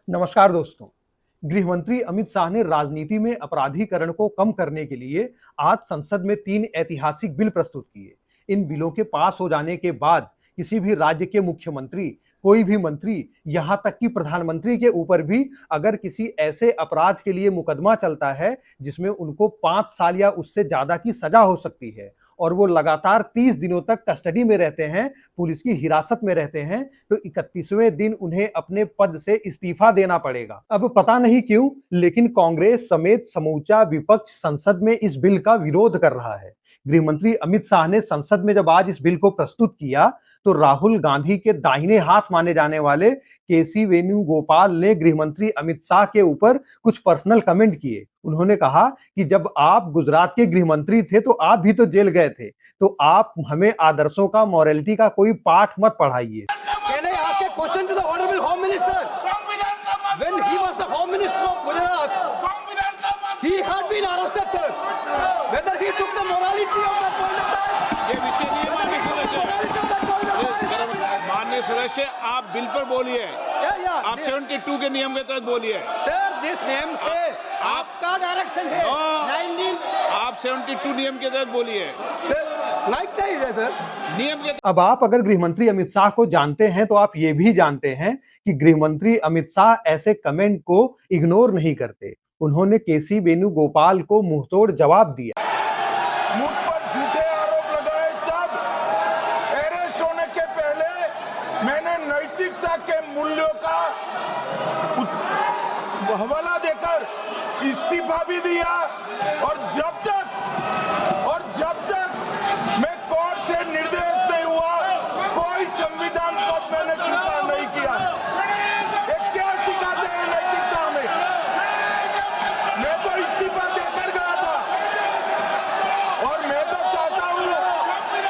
नमस्कार दोस्तों। गृह मंत्री अमित शाह ने राजनीति में अपराधीकरण को कम करने के लिए आज संसद में 3 ऐतिहासिक बिल प्रस्तुत किए। इन बिलों के पास हो जाने के बाद किसी भी राज्य के मुख्यमंत्री, कोई भी मंत्री, यहाँ तक कि प्रधानमंत्री के ऊपर भी अगर किसी ऐसे अपराध के लिए मुकदमा चलता है जिसमें उनको 5 साल या उससे ज्यादा की सजा हो सकती है और वो लगातार 30 दिनों तक कस्टडी में रहते हैं, पुलिस की हिरासत में रहते हैं, तो 31वें दिन उन्हें अपने पद से इस्तीफा देना पड़ेगा। अब पता नहीं क्यों, लेकिन कांग्रेस समेत समूचा विपक्ष संसद में इस बिल का विरोध कर रहा है। गृह मंत्री अमित शाह ने संसद में जब आज इस बिल को प्रस्तुत किया तो राहुल गांधी के दाहिने हाथ माने जाने वाले केसी वेणुगोपाल ने गृह मंत्री अमित शाह के ऊपर कुछ पर्सनल कमेंट किए। उन्होंने कहा कि जब आप गुजरात के गृह मंत्री थे तो आप भी तो जेल गए थे, तो आप हमें आदर्शों का, मॉरलिटी का कोई पाठ मत पढ़ाइए। Can I ask a question to the Honorable Home Minister? When he was the Home Minister of Gujarat, he had been arrested, sir. Whether he took the morality of that point of time? ये विषय नहीं है, माननीय सदस्य। माननीय सदस्य, आप bill पर बोलिए। आप 72 के नियम के तहत बोलिए। सर, दिस नियम है, आपका डायरेक्शन है। 19 आप 72 नियम के तहत बोलिए। सर, लाइक है सर नियम के। अब आप अगर गृह मंत्री अमित शाह को जानते हैं तो आप ये भी जानते हैं कि गृह मंत्री अमित शाह ऐसे कमेंट को इग्नोर नहीं करते। उन्होंने केसी वेणुगोपाल को मुंहतोड़ जवाब दिया। मुझ पर झूठे आरोप लगाए, तब अरेस्ट होने के पहले मैंने नैतिकता के मूल्यों का हवाला देकर इस्तीफा भी दिया और जब तक मैं कोर्ट से निर्देश नहीं हुआ, कोई संविधान पद मैंने स्वीकार नहीं किया। ये क्या सिखाते हैं नैतिकता में? मैं तो इस्तीफा देकर गया था और मैं तो चाहता हूं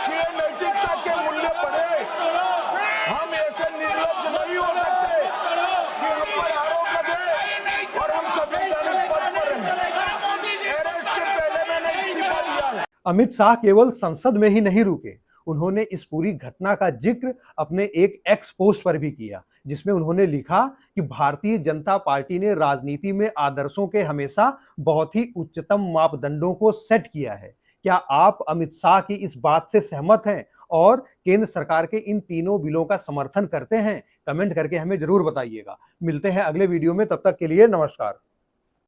कि ये नैतिकता के मूल्य बढ़े। हम ऐसे निर्लज्ज नहीं हो सकते कि हम पर आरोप लगे और हम संवैधानिक पद पर रहें। अरेस्ट के पहले मैंने इस्तीफा दिया है। अमित शाह केवल संसद में ही नहीं रुके, उन्होंने इस पूरी घटना का जिक्र अपने एक एक्स पोस्ट पर भी किया, जिसमें उन्होंने लिखा कि भारतीय जनता पार्टी ने राजनीति में आदर्शों के हमेशा बहुत ही उच्चतम मापदंडों को सेट किया है। क्या आप अमित शाह की इस बात से सहमत हैं और केंद्र सरकार के इन तीनों बिलों का समर्थन करते हैं? कमेंट करके हमें जरूर बताइएगा। मिलते हैं अगले वीडियो में, तब तक के लिए नमस्कार।